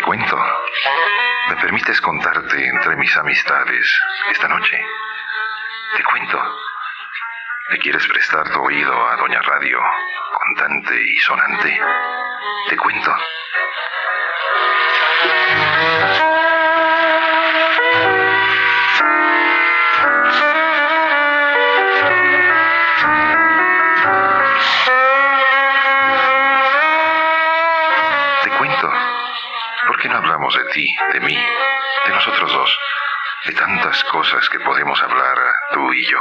cuento. ¿Me permites contarte entre mis amistades esta noche? Te cuento. ¿Le quieres prestar tu oído a Doña Radio, contante y sonante? Te cuento. ¿Por qué no hablamos de ti, de mí, de nosotros dos, de tantas cosas que podemos hablar tú y yo?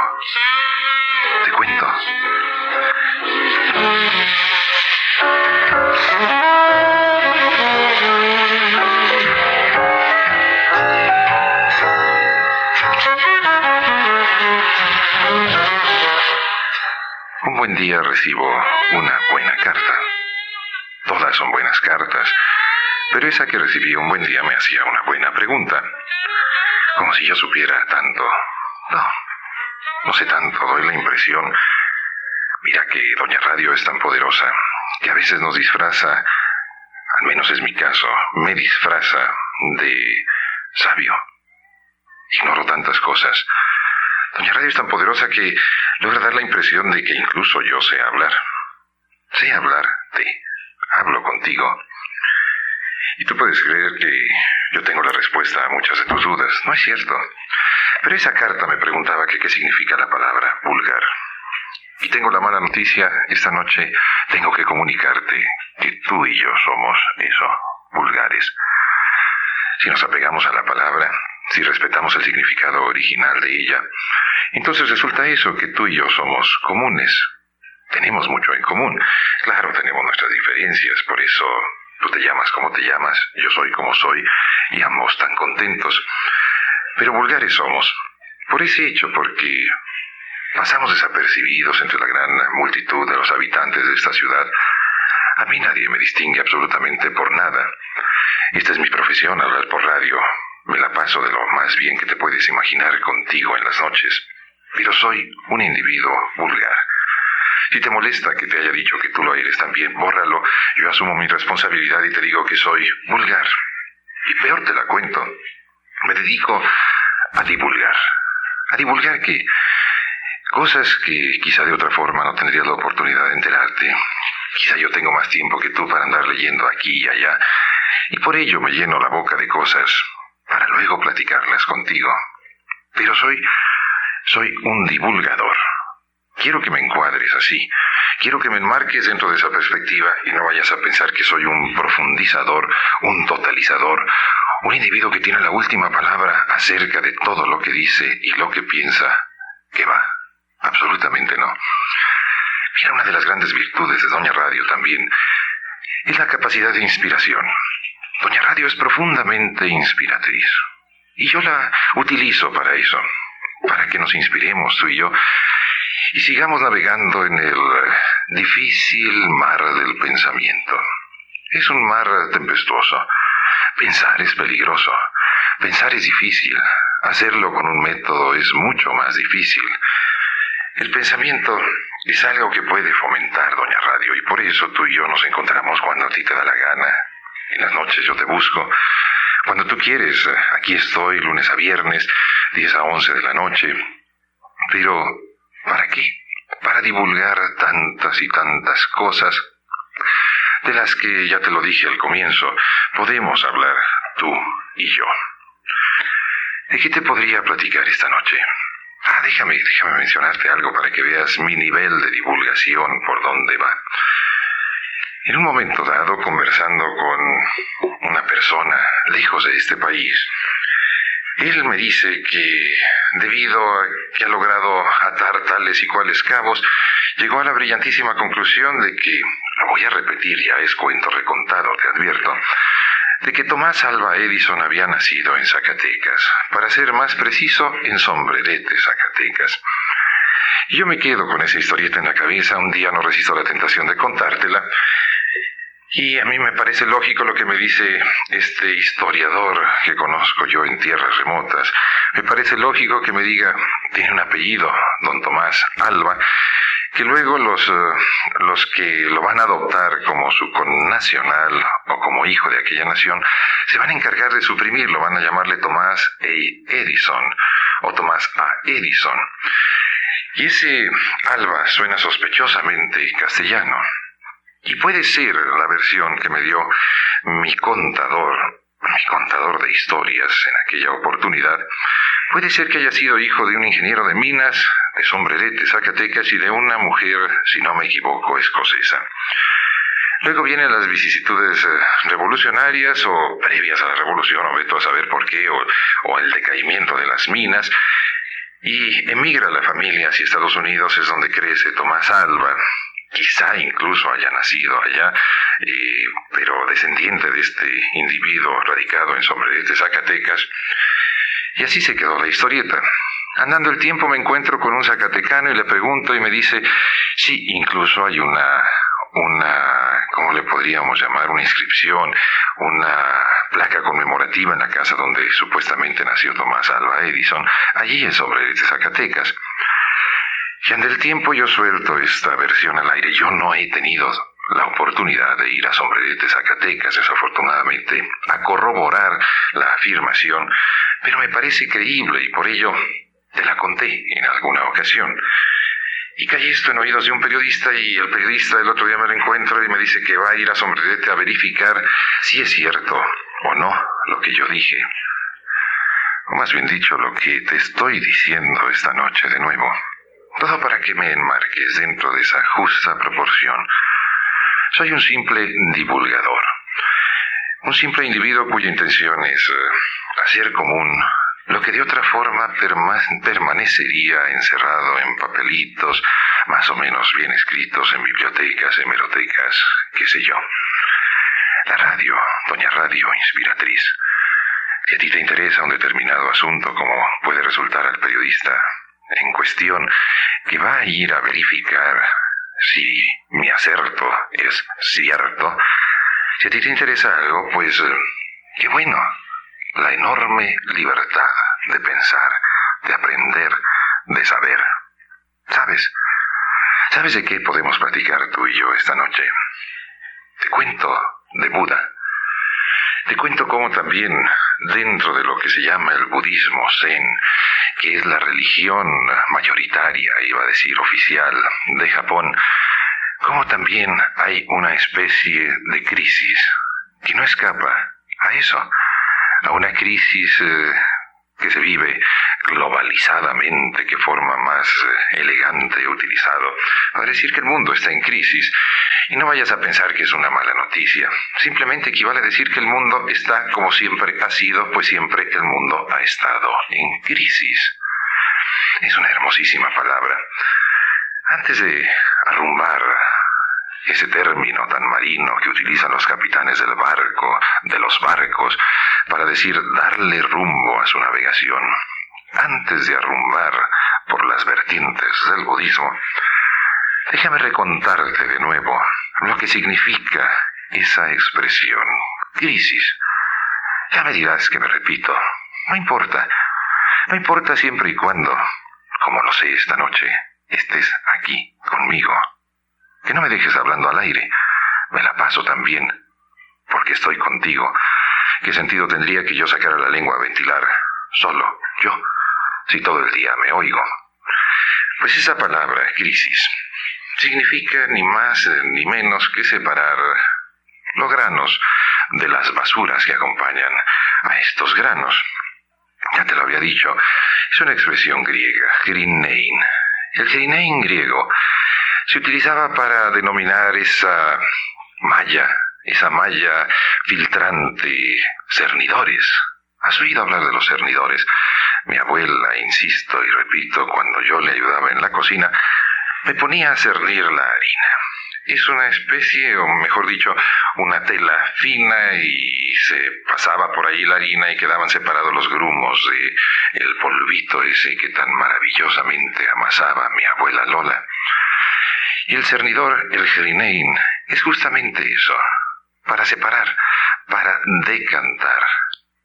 Te cuento. Un buen día recibo una buena carta. Todas son buenas cartas, pero esa que recibí un buen día me hacía una buena pregunta. Como si yo supiera tanto. No sé tanto, doy la impresión. Mira que Doña Radio es tan poderosa que a veces nos disfraza, al menos es mi caso, me disfraza de sabio. Ignoro tantas cosas. Doña Radio es tan poderosa que logra dar la impresión de que incluso yo sé hablar. Sé hablarte. Hablo contigo. Y tú puedes creer que yo tengo la respuesta a muchas de tus dudas. No es cierto. Pero esa carta me preguntaba que qué significa la palabra vulgar. Y tengo la mala noticia, esta noche tengo que comunicarte que tú y yo somos eso, vulgares. Si nos apegamos a la palabra, si respetamos el significado original de ella, entonces resulta eso, que tú y yo somos comunes. Tenemos mucho en común. Claro, tenemos nuestras diferencias, por eso tú te llamas como te llamas, yo soy como soy, y ambos tan contentos. Pero vulgares somos, por ese hecho, porque pasamos desapercibidos entre la gran multitud de los habitantes de esta ciudad. A mí nadie me distingue absolutamente por nada. Esta es mi profesión, hablar por radio. Me la paso de lo más bien que te puedes imaginar contigo en las noches. Pero soy un individuo vulgar. Si te molesta que te haya dicho que tú lo eres también, bórralo. Yo asumo mi responsabilidad y te digo que soy vulgar. Y peor te la cuento. Me dedico a divulgar. ¿A divulgar qué? Cosas que quizá de otra forma no tendrías la oportunidad de enterarte. Quizá yo tengo más tiempo que tú para andar leyendo aquí y allá. Y por ello me lleno la boca de cosas para luego platicarlas contigo. Pero soy un divulgador. Quiero que me encuadres así. Quiero que me enmarques dentro de esa perspectiva y no vayas a pensar que soy un profundizador, un totalizador, un individuo que tiene la última palabra acerca de todo lo que dice y lo que piensa. Que va, absolutamente no. Mira, una de las grandes virtudes de Doña Radio también es la capacidad de inspiración. Doña Radio es profundamente inspiratriz. Y yo la utilizo para eso, para que nos inspiremos tú y yo, y sigamos navegando en el difícil mar del pensamiento. Es un mar tempestuoso. Pensar es peligroso. Pensar es difícil. Hacerlo con un método es mucho más difícil. El pensamiento es algo que puede fomentar Doña Radio, y por eso tú y yo nos encontramos cuando a ti te da la gana. En las noches yo te busco. Cuando tú quieres, aquí estoy, lunes a viernes, 10 a 11 de la noche. Pero ¿para qué? Para divulgar tantas y tantas cosas de las que, ya te lo dije al comienzo, podemos hablar tú y yo. ¿De qué te podría platicar esta noche? Déjame mencionarte algo para que veas mi nivel de divulgación por dónde va. En un momento dado, conversando con una persona lejos de este país, él me dice que debido a que ha logrado atar tales y cuales cabos, llegó a la brillantísima conclusión de que, lo voy a repetir, ya es cuento recontado, te advierto, de que Tomás Alva Edison había nacido en Zacatecas, para ser más preciso, en Sombrerete, Zacatecas. Y yo me quedo con esa historieta en la cabeza, un día no resisto la tentación de contártela, y a mí me parece lógico lo que me dice este historiador que conozco yo en tierras remotas. Me parece lógico que me diga, tiene un apellido, don Tomás Alva, que luego los que lo van a adoptar como su connacional o como hijo de aquella nación se van a encargar de suprimirlo, van a llamarle Tomás A. Edison o Tomás A. Edison. Y ese Alba suena sospechosamente castellano. Y puede ser la versión que me dio mi contador de historias en aquella oportunidad. Puede ser que haya sido hijo de un ingeniero de minas, de Sombrerete, Zacatecas, y de una mujer, si no me equivoco, escocesa. Luego vienen las vicisitudes revolucionarias o previas a la revolución, o veto a saber por qué, o el decaimiento de las minas, y emigra la familia hacia Estados Unidos, es donde crece Tomás Alba. Quizá incluso haya nacido allá, pero descendiente de este individuo radicado en Sombrerete, Zacatecas. Y así se quedó la historieta. Andando el tiempo me encuentro con un zacatecano y le pregunto y me dice, sí, incluso hay una, ¿cómo le podríamos llamar? Una inscripción, una placa conmemorativa en la casa donde supuestamente nació Tomás Alva Edison, allí en Sombrerete, Zacatecas. Y ante el tiempo yo suelto esta versión al aire. Yo no he tenido la oportunidad de ir a Sombrerete, Zacatecas, desafortunadamente, a corroborar la afirmación, pero me parece creíble y por ello te la conté en alguna ocasión. Y caí esto en oídos de un periodista y el periodista el otro día me lo encuentro y me dice que va a ir a Sombrerete a verificar si es cierto o no lo que yo dije. O más bien dicho, lo que te estoy diciendo esta noche de nuevo. Todo para que me enmarques dentro de esa justa proporción. Soy un simple divulgador. Un simple individuo cuya intención es hacer común lo que de otra forma permanecería encerrado en papelitos, más o menos bien escritos en bibliotecas, hemerotecas, qué sé yo. La radio, doña Radio Inspiratriz. Si a ti te interesa un determinado asunto, como puede resultar al periodista en cuestión, que va a ir a verificar si mi acerto es cierto, si a ti te interesa algo, pues qué bueno. La enorme libertad de pensar, de aprender, de saber. ¿Sabes de qué podemos platicar tú y yo esta noche? Te cuento de Buda. Te cuento cómo también dentro de lo que se llama el budismo zen, que es la religión mayoritaria, iba a decir oficial, de Japón, cómo también hay una especie de crisis que no escapa a eso, a una crisis que se vive globalizadamente, que forma más elegante utilizado para decir que el mundo está en crisis. Y no vayas a pensar que es una mala noticia. Simplemente equivale a decir que el mundo está como siempre ha sido, pues siempre el mundo ha estado en crisis. Es una hermosísima palabra. Antes de arrumbar ese término tan marino que utilizan los capitanes del barco, de los barcos, para decir darle rumbo a su navegación, antes de arrumbar por las vertientes del budismo, déjame recontarte de nuevo lo que significa esa expresión, crisis. Ya me dirás que me repito, no importa siempre y cuando, como lo sé esta noche, estés aquí conmigo. Que no me dejes hablando al aire, me la paso también, porque estoy contigo. ¿Qué sentido tendría que yo sacara la lengua a ventilar, solo, yo, si todo el día me oigo? Pues esa palabra, crisis, significa ni más ni menos que separar los granos de las basuras que acompañan a estos granos. Ya te lo había dicho, es una expresión griega, grinein. El grinein griego se utilizaba para denominar esa malla filtrante, cernidores. ¿Has oído hablar de los cernidores? Mi abuela, insisto y repito, cuando yo le ayudaba en la cocina, me ponía a cernir la harina. Es una especie, o mejor dicho, una tela fina y se pasaba por ahí la harina y quedaban separados los grumos de el polvito ese que tan maravillosamente amasaba mi abuela Lola. Y el cernidor, el grinein, es justamente eso, para separar, para decantar,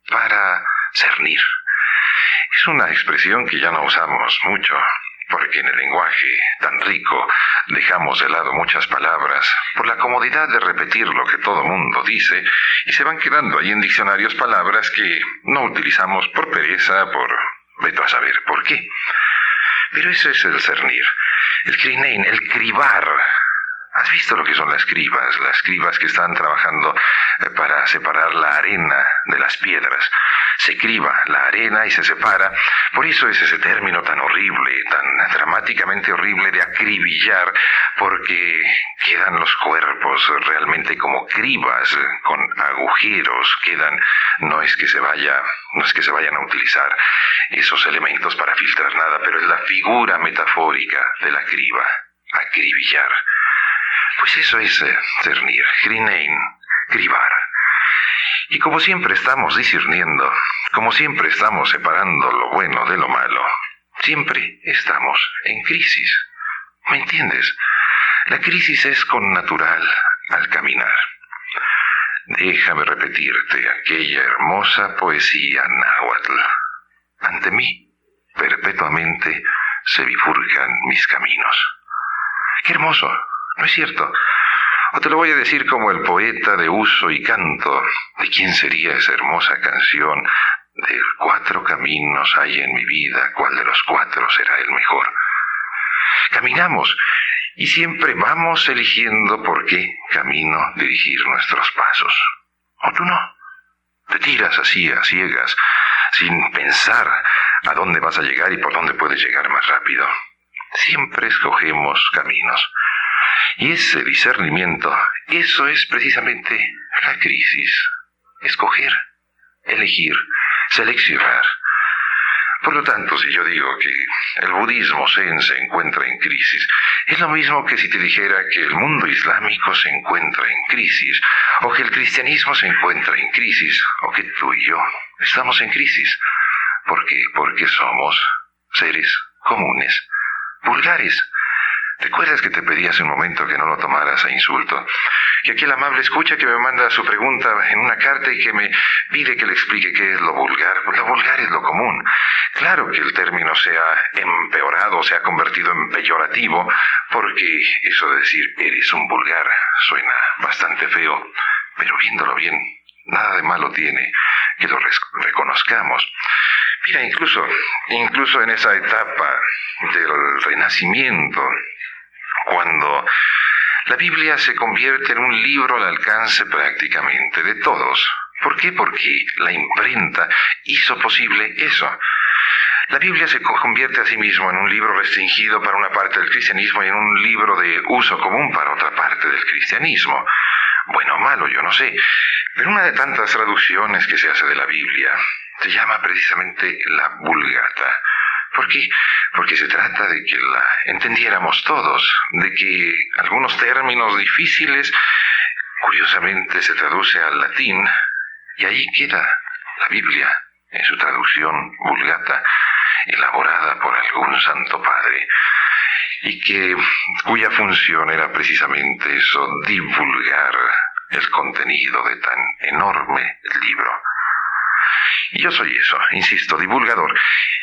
para cernir. Es una expresión que ya no usamos mucho, porque en el lenguaje tan rico dejamos de lado muchas palabras por la comodidad de repetir lo que todo mundo dice y se van quedando ahí en diccionarios palabras que no utilizamos por pereza, por veto a saber por qué. Pero eso es el cernir, el crinein, el cribar. ¿Has visto lo que son las cribas? Las cribas que están trabajando para separar la arena de las piedras. Se criba la arena y se separa. Por eso es ese término tan horrible, tan dramáticamente horrible de acribillar, porque quedan los cuerpos realmente como cribas, con agujeros, quedan, no es que se vayan a utilizar esos elementos para filtrar nada, pero es la figura metafórica de la criba, acribillar. Pues eso es cernir, crinein, cribar. Y como siempre estamos discerniendo, como siempre estamos separando lo bueno de lo malo, siempre estamos en crisis. ¿Me entiendes? La crisis es connatural al caminar. Déjame repetirte aquella hermosa poesía náhuatl. Ante mí, perpetuamente, se bifurcan mis caminos. ¡Qué hermoso! ¿No es cierto? O te lo voy a decir como el poeta de uso y canto, ¿de quién sería esa hermosa canción? De 4 caminos hay en mi vida, ¿cuál de los 4 será el mejor? Caminamos y siempre vamos eligiendo por qué camino dirigir nuestros pasos. ¿O tú no? Te tiras así a ciegas, sin pensar a dónde vas a llegar y por dónde puedes llegar más rápido. Siempre escogemos caminos. Y ese discernimiento, eso es precisamente la crisis. Escoger, elegir, seleccionar. Por lo tanto, si yo digo que el budismo zen se encuentra en crisis, es lo mismo que si te dijera que el mundo islámico se encuentra en crisis, o que el cristianismo se encuentra en crisis, o que tú y yo estamos en crisis. ¿Por qué? Porque somos seres comunes, vulgares. ¿Recuerdas que te pedí hace un momento que no lo tomaras a insulto? Que aquel amable escucha que me manda su pregunta en una carta y que me pide que le explique qué es lo vulgar. Pues lo vulgar es lo común. Claro que el término se ha empeorado, se ha convertido en peyorativo, porque eso de decir eres un vulgar suena bastante feo, pero viéndolo bien, nada de malo tiene que lo reconozcamos. Mira, incluso en esa etapa del Renacimiento, cuando la Biblia se convierte en un libro al alcance prácticamente de todos. ¿Por qué? Porque la imprenta hizo posible eso. La Biblia se convierte a sí mismo en un libro restringido para una parte del cristianismo y en un libro de uso común para otra parte del cristianismo. Bueno o malo, yo no sé, pero una de tantas traducciones que se hace de la Biblia se llama precisamente la Vulgata. ¿Por qué? Porque se trata de que la entendiéramos todos, de que algunos términos difíciles, curiosamente, se traduce al latín, y ahí queda la Biblia, en su traducción Vulgata, elaborada por algún santo padre, y cuya función era precisamente eso, divulgar el contenido de tan enorme libro. Y yo soy eso, insisto, divulgador.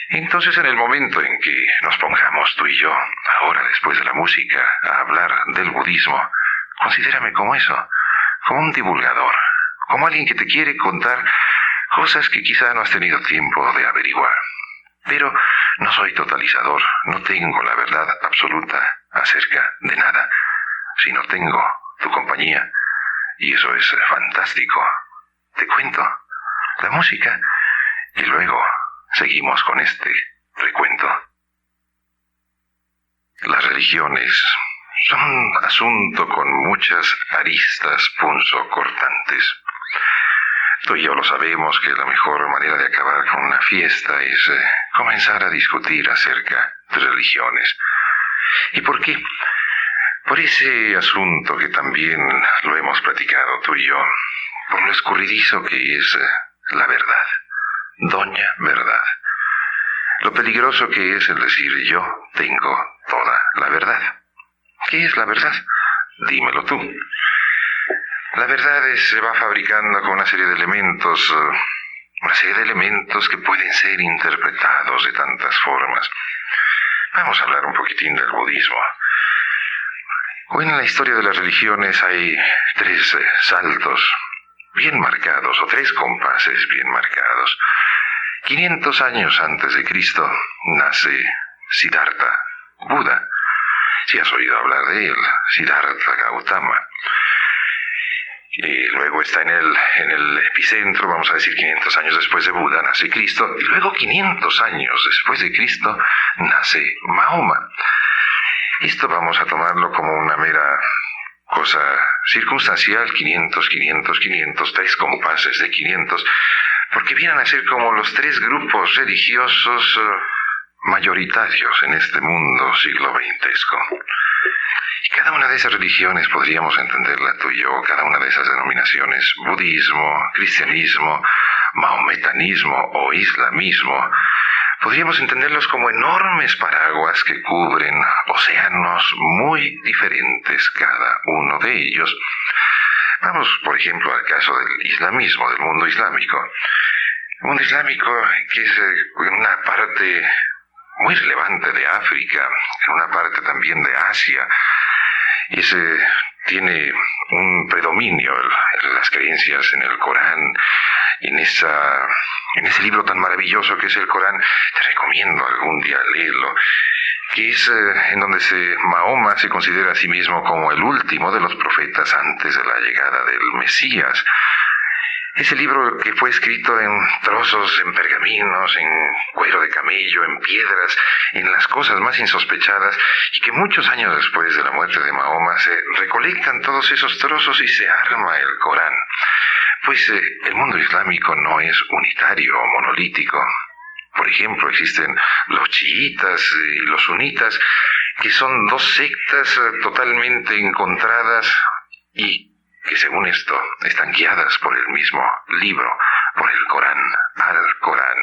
Entonces, en el momento en que nos pongamos tú y yo, ahora después de la música, a hablar del budismo, considérame como eso, como un divulgador, como alguien que te quiere contar cosas que quizá no has tenido tiempo de averiguar. Pero no soy totalizador, no tengo la verdad absoluta acerca de nada, sino tengo tu compañía, y eso es fantástico. Te cuento la música y luego seguimos con este recuento. Las religiones son un asunto con muchas aristas punzocortantes. Tú y yo lo sabemos que la mejor manera de acabar con una fiesta es comenzar a discutir acerca de religiones. ¿Y por qué? Por ese asunto que también lo hemos platicado tú y yo, por lo escurridizo que es la verdad, doña verdad. Lo peligroso que es el decir yo tengo toda la verdad. ¿Qué es la verdad? Dímelo tú. La verdad se va fabricando con una serie de elementos que pueden ser interpretados de tantas formas. Vamos a hablar un poquitín del budismo. Hoy en la historia de las religiones hay tres saltos bien marcados, o tres compases bien marcados. 500 años antes de Cristo nace Siddhartha, Buda. Si has oído hablar de él, Siddhartha Gautama. Y luego está en el epicentro, vamos a decir 500 años después de Buda, nace Cristo. Y luego 500 años después de Cristo nace Mahoma. Esto vamos a tomarlo como una mera cosa circunstancial, 500, 500, 500, tres compases de 500, porque vienen a ser como los tres grupos religiosos mayoritarios en este mundo siglo XXesco. Y cada una de esas religiones podríamos entenderla tú y yo, cada una de esas denominaciones, budismo, cristianismo, mahometanismo o islamismo, podríamos entenderlos como enormes paraguas que cubren océanos muy diferentes cada uno de ellos. Vamos, por ejemplo, al caso del islamismo, del mundo islámico. El mundo islámico, que es una parte muy relevante de África, en una parte también de Asia, tiene un predominio en las creencias en el Corán, en ese libro tan maravilloso que es el Corán. Te recomiendo algún día leerlo, que es en donde Mahoma se considera a sí mismo como el último de los profetas antes de la llegada del Mesías. Ese libro que fue escrito en trozos, en pergaminos, en cuero de camello, en piedras, en las cosas más insospechadas, y que muchos años después de la muerte de Mahoma se recolectan todos esos trozos y se arma el Corán. Pues el mundo islámico no es unitario o monolítico. Por ejemplo, existen los chiitas y los sunitas, que son dos sectas totalmente encontradas y que según esto están guiadas por el mismo libro, por el Corán, Al-Corán.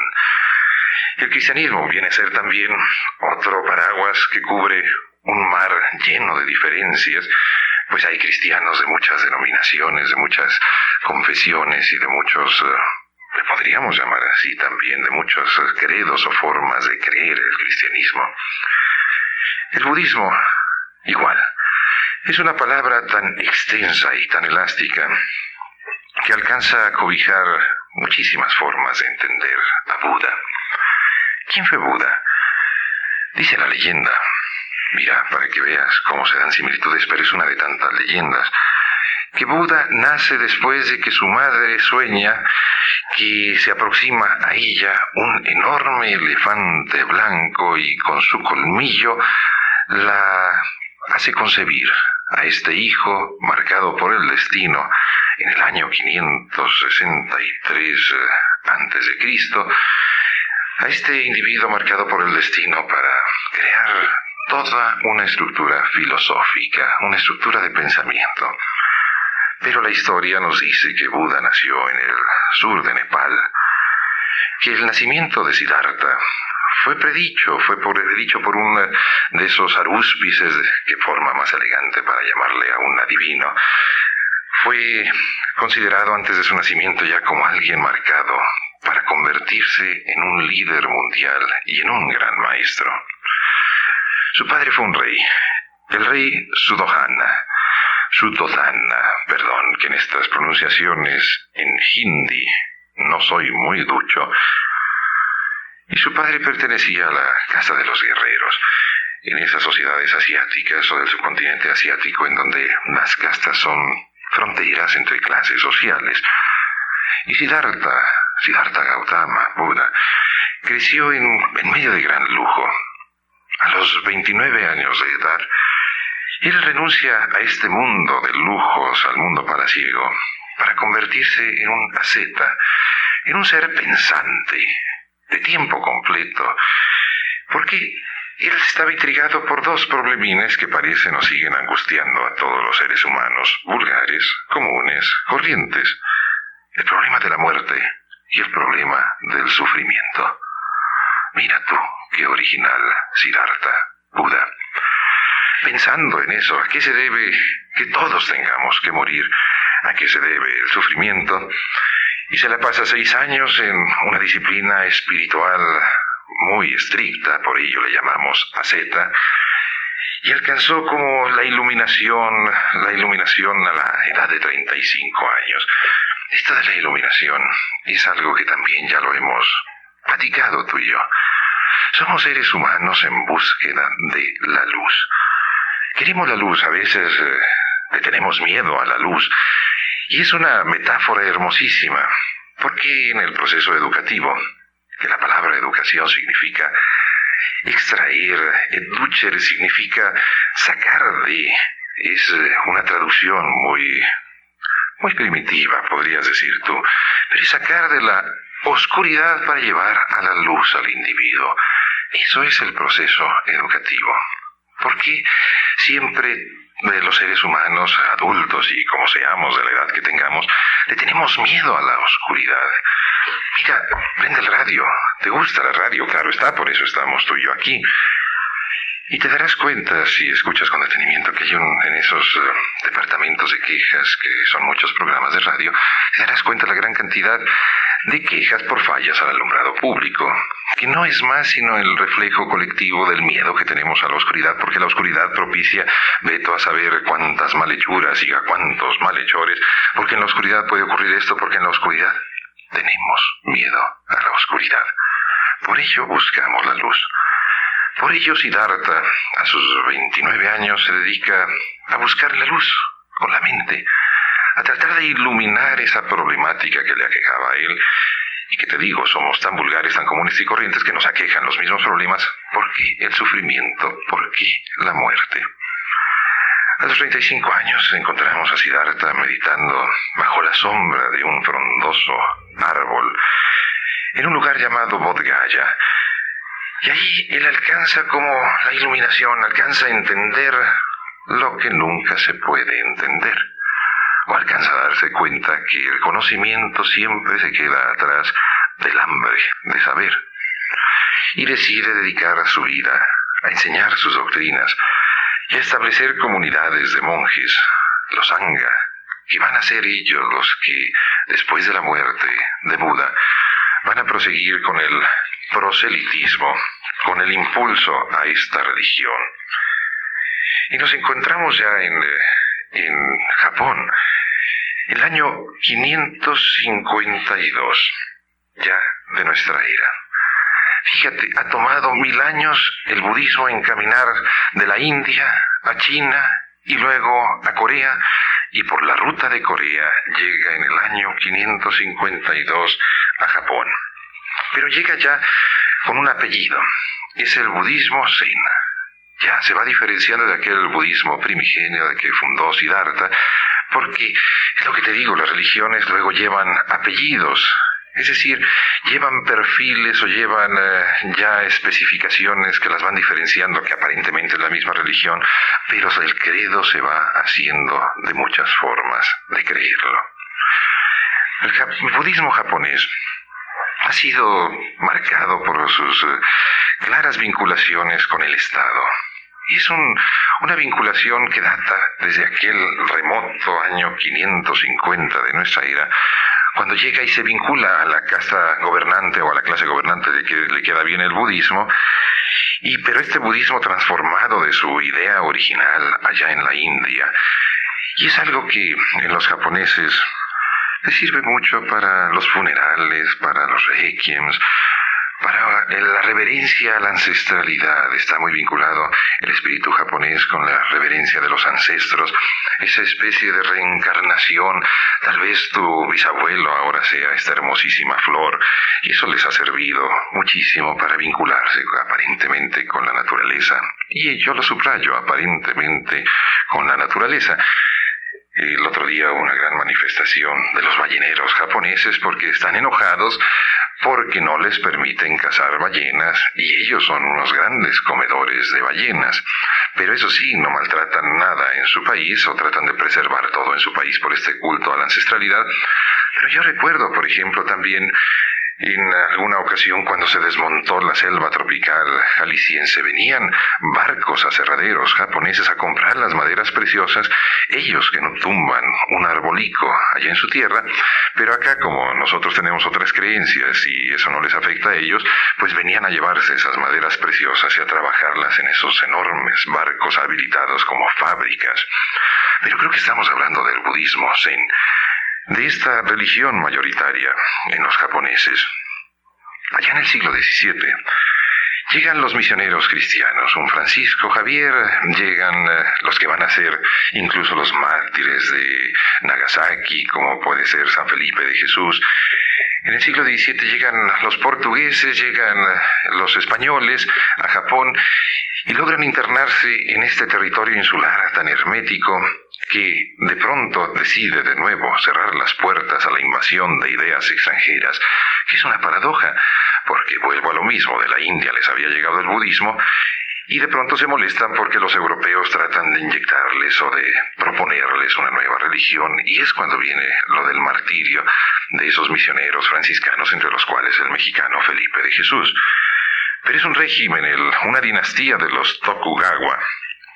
El cristianismo viene a ser también otro paraguas que cubre un mar lleno de diferencias, pues hay cristianos de muchas denominaciones, de muchas confesiones y de muchos, le podríamos llamar así también, de muchos credos o formas de creer el cristianismo. El budismo, igual. Es una palabra tan extensa y tan elástica que alcanza a cobijar muchísimas formas de entender a Buda. ¿Quién fue Buda? Dice la leyenda, mira, para que veas cómo se dan similitudes, pero es una de tantas leyendas, que Buda nace después de que su madre sueña que se aproxima a ella un enorme elefante blanco y con su colmillo la hace concebir a este hijo marcado por el destino en el año 563 a.C., a este individuo marcado por el destino para crear toda una estructura filosófica, una estructura de pensamiento. Pero la historia nos dice que Buda nació en el sur de Nepal, que el nacimiento de Siddhartha fue predicho por uno de esos arúspices, que forma más elegante para llamarle a un adivino. Fue considerado antes de su nacimiento ya como alguien marcado para convertirse en un líder mundial y en un gran maestro. Su padre fue un rey, el rey Suddhodana, que en estas pronunciaciones en hindi no soy muy ducho. Y su padre pertenecía a la casta de los guerreros, en esas sociedades asiáticas o del subcontinente asiático en donde las castas son fronteras entre clases sociales. Y Siddhartha Gautama, Buda, creció en medio de gran lujo. A los 29 años de edad, él renuncia a este mundo de lujos, al mundo palaciego, para convertirse en un asceta, en un ser pensante, de tiempo completo, porque él estaba intrigado por dos problemines que parecen o siguen angustiando a todos los seres humanos, vulgares, comunes, corrientes: el problema de la muerte y el problema del sufrimiento. Mira tú, qué original, Siddhartha, Buda. Pensando en eso, ¿a qué se debe que todos tengamos que morir? ¿A qué se debe el sufrimiento? Y se la pasa 6 años en una disciplina espiritual muy estricta, por ello le llamamos asceta, y alcanzó como la iluminación a la edad de 35 años. Esta de la iluminación es algo que también ya lo hemos platicado tú y yo. Somos seres humanos en búsqueda de la luz. Queremos la luz, a veces le tenemos miedo a la luz, y es una metáfora hermosísima, porque en el proceso educativo, que la palabra educación significa extraer, educer significa sacar de, es una traducción muy primitiva, podrías decir tú, pero es sacar de la oscuridad para llevar a la luz al individuo. Eso es el proceso educativo. ¿Por qué siempre de los seres humanos, adultos y como seamos, de la edad que tengamos, le tenemos miedo a la oscuridad? Mira, prende el radio. ¿Te gusta la radio? Claro está, por eso estamos tú y yo aquí. Y te darás cuenta, si escuchas con detenimiento, que hay en esos departamentos de quejas, que son muchos programas de radio, te darás cuenta de la gran cantidad de quejas por fallas al alumbrado público, que no es más sino el reflejo colectivo del miedo que tenemos a la oscuridad, porque la oscuridad propicia, veto a saber cuántas malhechuras y a cuántos malhechores, porque en la oscuridad puede ocurrir esto, porque en la oscuridad tenemos miedo a la oscuridad. Por ello buscamos la luz. Por ello Siddhartha, a sus 29 años, se dedica a buscar la luz con la mente, a tratar de iluminar esa problemática que le aquejaba a él, y que te digo, somos tan vulgares, tan comunes y corrientes que nos aquejan los mismos problemas. ¿Por qué el sufrimiento? ¿Por qué la muerte? A los 35 años encontramos a Siddhartha meditando bajo la sombra de un frondoso árbol, en un lugar llamado Bodh Gaya. Y ahí él alcanza como la iluminación, alcanza a entender lo que nunca se puede entender. O alcanza a darse cuenta que el conocimiento siempre se queda atrás del hambre de saber. Y decide dedicar su vida a enseñar sus doctrinas y a establecer comunidades de monjes, los Sangha, que van a ser ellos los que, después de la muerte de Buda, van a proseguir con el proselitismo, con el impulso a esta religión. Y nos encontramos ya en Japón, el año 552, ya de nuestra era. Fíjate, ha tomado 1000 años el budismo en caminar de la India a China y luego a Corea, y por la ruta de Corea llega en el año 552 a Japón. Pero llega ya con un apellido, es el budismo Zen. Ya se va diferenciando de aquel budismo primigenio de que fundó Siddhartha, porque es lo que te digo, las religiones luego llevan apellidos, es decir, llevan perfiles o llevan ya especificaciones que las van diferenciando, que aparentemente es la misma religión, pero el credo se va haciendo de muchas formas de creerlo. El budismo japonés ha sido marcado por sus claras vinculaciones con el Estado. Y es una vinculación que data desde aquel remoto año 550 de nuestra era, cuando llega y se vincula a la casta gobernante o a la clase gobernante de que le queda bien el budismo, pero este budismo transformado de su idea original allá en la India. Y es algo que en los japoneses les sirve mucho para los funerales, para los requiems, para la reverencia a la ancestralidad. Está muy vinculado el espíritu japonés con la reverencia de los ancestros, esa especie de reencarnación. Tal vez tu bisabuelo ahora sea esta hermosísima flor, y eso les ha servido muchísimo para vincularse aparentemente con la naturaleza. Y yo lo subrayo, aparentemente con la naturaleza. El otro día hubo una gran manifestación de los balleneros japoneses porque están enojados porque no les permiten cazar ballenas, y ellos son unos grandes comedores de ballenas. Pero eso sí, no maltratan nada en su país, o tratan de preservar todo en su país por este culto a la ancestralidad. Pero yo recuerdo, por ejemplo, también En alguna ocasión, cuando se desmontó la selva tropical jalisciense, venían barcos aserraderos japoneses a comprar las maderas preciosas, ellos que no tumban un arbolico allá en su tierra, pero acá, como nosotros tenemos otras creencias y eso no les afecta a ellos, pues venían a llevarse esas maderas preciosas y a trabajarlas en esos enormes barcos habilitados como fábricas. Pero creo que estamos hablando del budismo zen, de esta religión mayoritaria en los japoneses. Allá en el siglo XVII llegan los misioneros cristianos, un Francisco Javier, llegan los que van a ser incluso los mártires de Nagasaki, como puede ser San Felipe de Jesús. En el siglo XVII llegan los portugueses, llegan los españoles a Japón y logran internarse en este territorio insular tan hermético que de pronto decide de nuevo cerrar las puertas a la invasión de ideas extranjeras, que es una paradoja, porque vuelvo a lo mismo, de la India les había llegado el budismo, y de pronto se molestan porque los europeos tratan de inyectarles o de proponerles una nueva religión, y es cuando viene lo del martirio de esos misioneros franciscanos, entre los cuales el mexicano Felipe de Jesús. Pero es un régimen, una dinastía de los Tokugawa,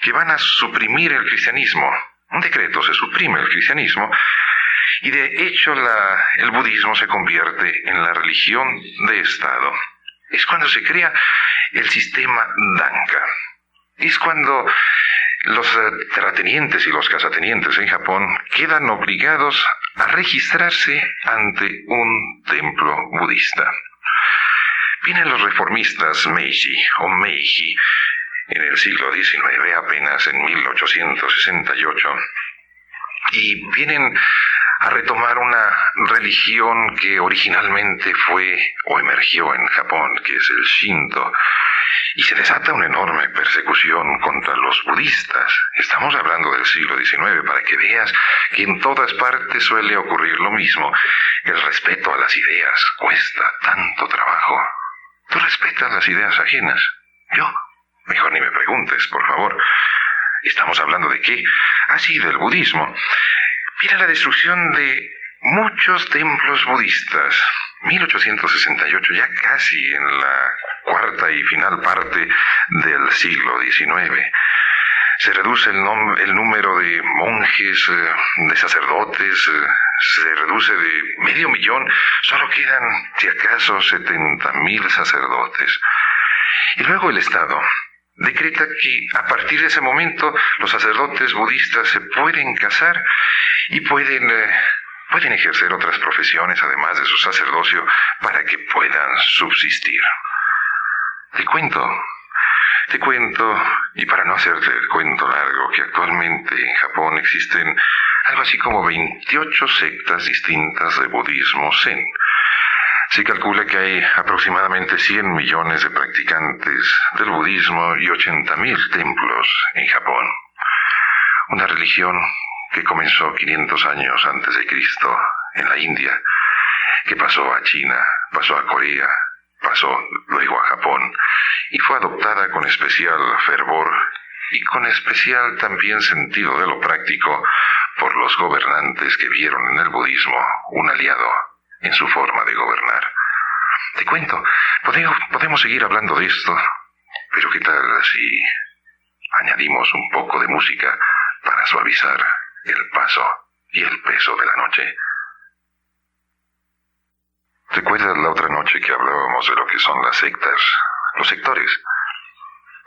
que van a suprimir el cristianismo. Un decreto, se suprime el cristianismo, y de hecho el budismo se convierte en la religión de Estado. Es cuando se crea el sistema Danka. Es cuando los terratenientes y los casatenientes en Japón quedan obligados a registrarse ante un templo budista. Vienen los reformistas Meiji o Meiji en el siglo XIX, apenas en 1868, y vienen a retomar una religión que originalmente fue o emergió en Japón, que es el Shinto, y se desata una enorme persecución contra los budistas. Estamos hablando del siglo XIX, para que veas que en todas partes suele ocurrir lo mismo. El respeto a las ideas cuesta tanto trabajo. ¿Tú respetas las ideas ajenas? ¿Yo? Mejor ni me preguntes, por favor. ¿Estamos hablando de qué? Ah, sí, del budismo. Mira la destrucción de muchos templos budistas. 1868, ya casi en la cuarta y final parte del siglo XIX. Se reduce el número de monjes, de sacerdotes, se reduce de 500,000, solo quedan, si acaso, 70,000 sacerdotes. Y luego el Estado decreta que a partir de ese momento los sacerdotes budistas se pueden casar y pueden ejercer otras profesiones además de su sacerdocio para que puedan subsistir. Te cuento, y para no hacerte el cuento largo, que actualmente en Japón existen algo así como 28 sectas distintas de budismo zen. Se calcula que hay aproximadamente 100 millones de practicantes del budismo y 80,000 templos en Japón. Una religión que comenzó 500 años antes de Cristo en la India, que pasó a China, pasó a Corea, pasó luego a Japón, y fue adoptada con especial fervor y con especial también sentido de lo práctico por los gobernantes que vieron en el budismo un aliado en su forma de gobernar. Te cuento, podemos seguir hablando de esto, pero ¿qué tal si añadimos un poco de música para suavizar el paso y el peso de la noche? ¿Recuerdas la otra noche que hablábamos de lo que son las sectas, los sectores?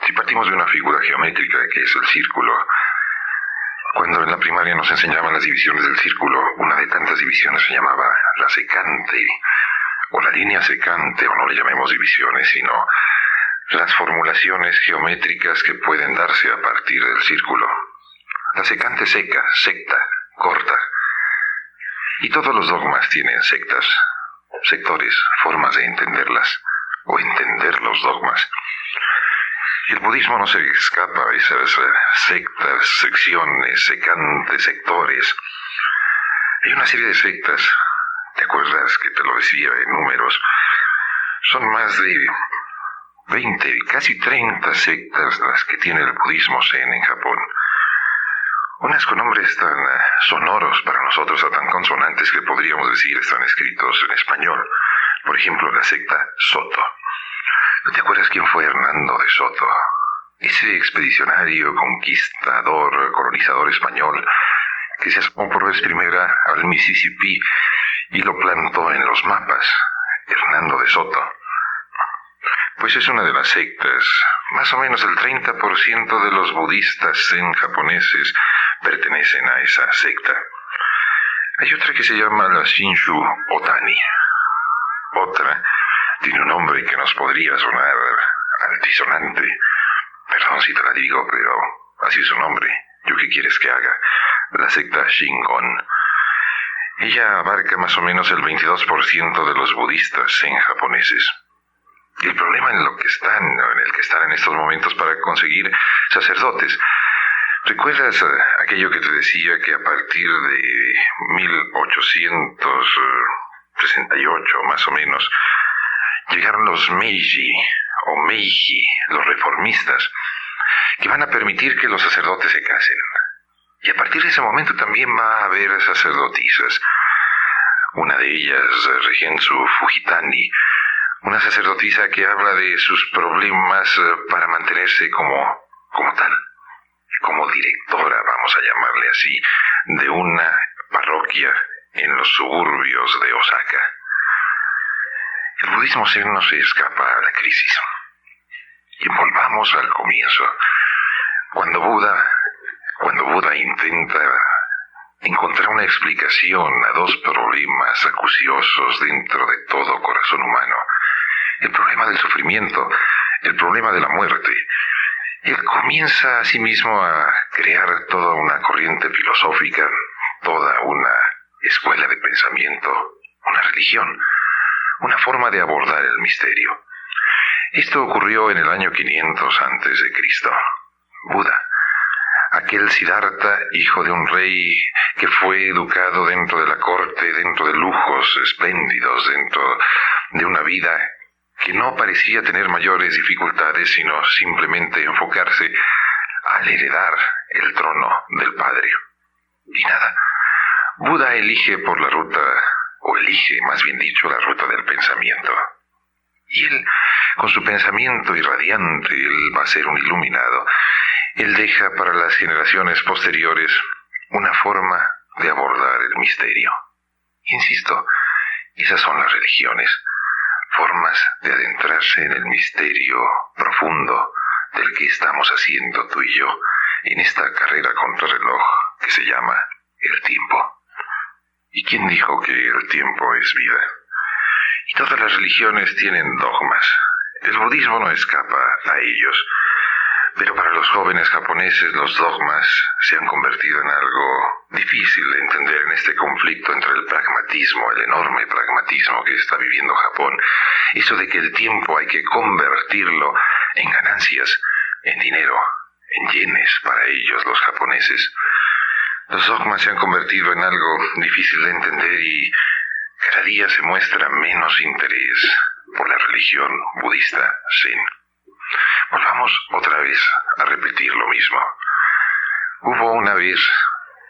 Si partimos de una figura geométrica que es el círculo, cuando en la primaria nos enseñaban las divisiones del círculo, una de tantas divisiones se llamaba la secante, o la línea secante, o no le llamemos divisiones, sino las formulaciones geométricas que pueden darse a partir del círculo. La secante seca, secta, corta. Y todos los dogmas tienen sectas, sectores, formas de entenderlas, o entender los dogmas. Y el budismo no se escapa a esas sectas, secciones, secantes, sectores. Hay una serie de sectas, ¿te acuerdas que te lo decía en números? Son más de 20, casi 30 sectas las que tiene el budismo zen en Japón. Unas con nombres tan sonoros para nosotros, o tan consonantes que podríamos decir están escritos en español. Por ejemplo, la secta Soto. ¿No te acuerdas quién fue Hernando de Soto? Ese expedicionario, conquistador, colonizador español que se asomó por vez primera al Mississippi y lo plantó en los mapas. Hernando de Soto. Pues es una de las sectas. Más o menos el 30% de los budistas zen japoneses pertenecen a esa secta. Hay otra que se llama la Shinshu Otani. Otra tiene un nombre que nos podría sonar altisonante. Perdón si te la digo, pero así es su nombre. ¿Yo qué quieres que haga? La secta Shingon. Ella abarca más o menos el 22% de los budistas zen japoneses. Y el problema en el que están en estos momentos para conseguir sacerdotes. ¿Recuerdas aquello que te decía que a partir de 1868 más o menos llegaron los Meiji o Meiji, los reformistas, que van a permitir que los sacerdotes se casen? Y a partir de ese momento también va a haber sacerdotisas. Una de ellas, Regensu Fujitani, una sacerdotisa que habla de sus problemas para mantenerse como tal, como directora, vamos a llamarle así, de una parroquia en los suburbios de Osaka. El budismo zen no se escapa a la crisis. Y volvamos al comienzo. Cuando Buda intenta encontrar una explicación a dos problemas acuciosos dentro de todo corazón humano, el problema del sufrimiento, el problema de la muerte, él comienza asimismo a crear toda una corriente filosófica, toda una escuela de pensamiento, una religión, una forma de abordar el misterio. Esto ocurrió en el año 500 antes de Cristo. Buda, aquel Siddhartha, hijo de un rey que fue educado dentro de la corte, dentro de lujos espléndidos, dentro de una vida que no parecía tener mayores dificultades, sino simplemente enfocarse al heredar el trono del padre. Y nada, Buda elige más bien dicho, la ruta del pensamiento. Y él, con su pensamiento irradiante, él va a ser un iluminado. Él deja para las generaciones posteriores una forma de abordar el misterio. Insisto, esas son las religiones, formas de adentrarse en el misterio profundo del que estamos haciendo tú y yo en esta carrera contrarreloj que se llama el tiempo. ¿Y quién dijo que el tiempo es vida? Y todas las religiones tienen dogmas. El budismo no escapa a ellos. Pero para los jóvenes japoneses los dogmas se han convertido en algo difícil de entender en este conflicto entre el pragmatismo, el enorme pragmatismo que está viviendo Japón. Eso de que el tiempo hay que convertirlo en ganancias, en dinero, en yenes para ellos los japoneses. Los dogmas se han convertido en algo difícil de entender y cada día se muestra menos interés por la religión budista zen. Volvamos otra vez a repetir lo mismo. Hubo una vez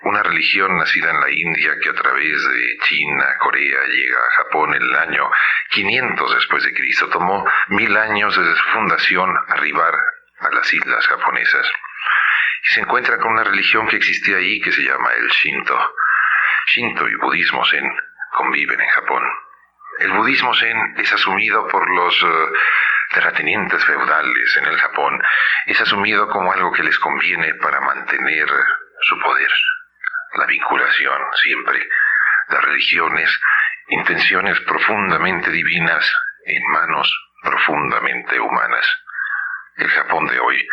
una religión nacida en la India que a través de China, Corea, llega a Japón en el año 500 después de Cristo. Tomó 1000 años desde su fundación arribar a las islas japonesas. Y se encuentra con una religión que existía ahí que se llama el Shinto. Shinto y budismo zen conviven en Japón. El budismo zen es asumido por los terratenientes feudales en el Japón, es asumido como algo que les conviene para mantener su poder. La vinculación siempre, las religiones, intenciones profundamente divinas en manos profundamente humanas. El Japón de hoy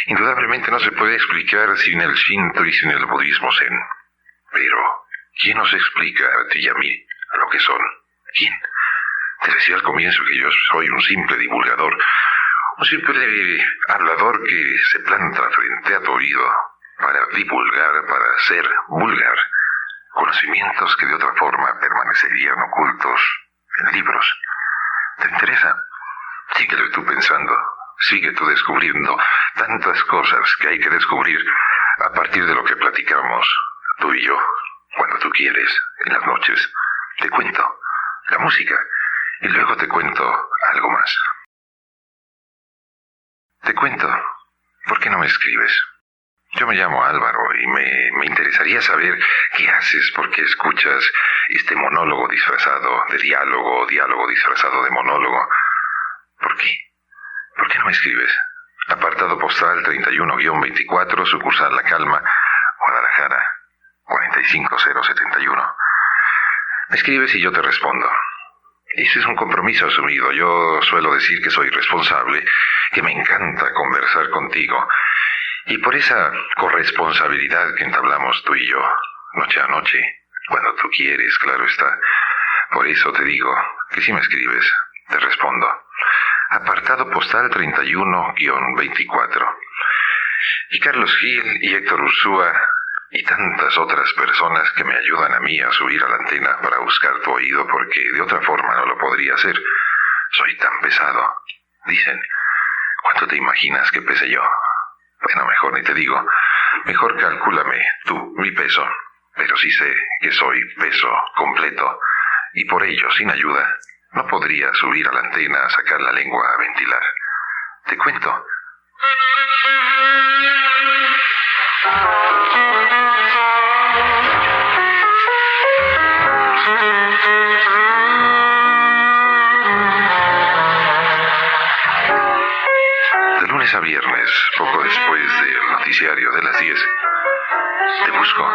indudablemente no se puede explicar sin el Shinto y sin el budismo zen. Pero, ¿quién nos explica a ti y a mí lo que son? ¿Quién? Te decía al comienzo que yo soy un simple divulgador, un simple hablador que se planta frente a tu oído para divulgar, para hacer vulgar conocimientos que de otra forma permanecerían ocultos en libros. ¿Te interesa? Síguelo tú pensando, sigue tú descubriendo tantas cosas que hay que descubrir a partir de lo que platicamos tú y yo, cuando tú quieres, en las noches. Te cuento, la música Y luego te cuento algo más. Te cuento, ¿por qué no me escribes? Yo me llamo Álvaro y me interesaría saber qué haces, por qué escuchas este monólogo disfrazado de diálogo, diálogo disfrazado de monólogo. ¿Por qué? ¿Por qué no me escribes? Apartado postal 31-24, sucursal La Calma, Guadalajara, 45071. Me escribes y yo te respondo. Ese es un compromiso asumido. Yo suelo decir que soy responsable, que me encanta conversar contigo. Y por esa corresponsabilidad que entablamos tú y yo, noche a noche, cuando tú quieres, claro está. Por eso te digo que si me escribes, te respondo. Apartado postal 31-24. Y Carlos Gil y Héctor Ursúa y tantas otras personas que me ayudan a mí a subir a la antena para buscar tu oído porque de otra forma no lo podría hacer. Soy tan pesado. Dicen, ¿cuánto te imaginas que pese yo? Bueno, mejor ni te digo. Mejor calcúlame tú mi peso. Pero sí sé que soy peso completo. Y por ello, sin ayuda, no podría subir a la antena a sacar la lengua a ventilar. Te cuento. De lunes a viernes, poco después del noticiario de las 10, te busco.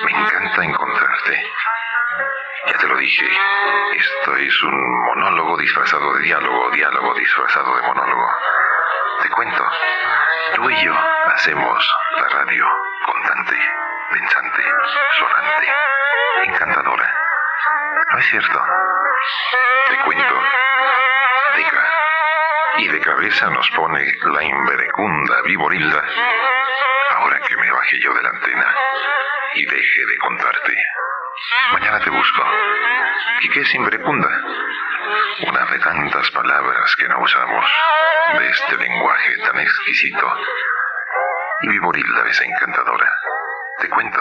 Me encanta encontrarte. Ya te lo dije, esto es un monólogo disfrazado de diálogo, diálogo disfrazado de monólogo. Te cuento, tú y yo hacemos la radio contante, pensante, sonante, encantadora. ¿No es cierto? Te cuento, Deca. Y de cabeza nos pone la inverecunda Viborilda, ahora que me bajé yo de la antena y deje de contarte. Mañana te busco. ¿Y qué es inverecunda? Una de tantas palabras que no usamos, de este lenguaje tan exquisito. Y Viborilda es encantadora. Te cuento.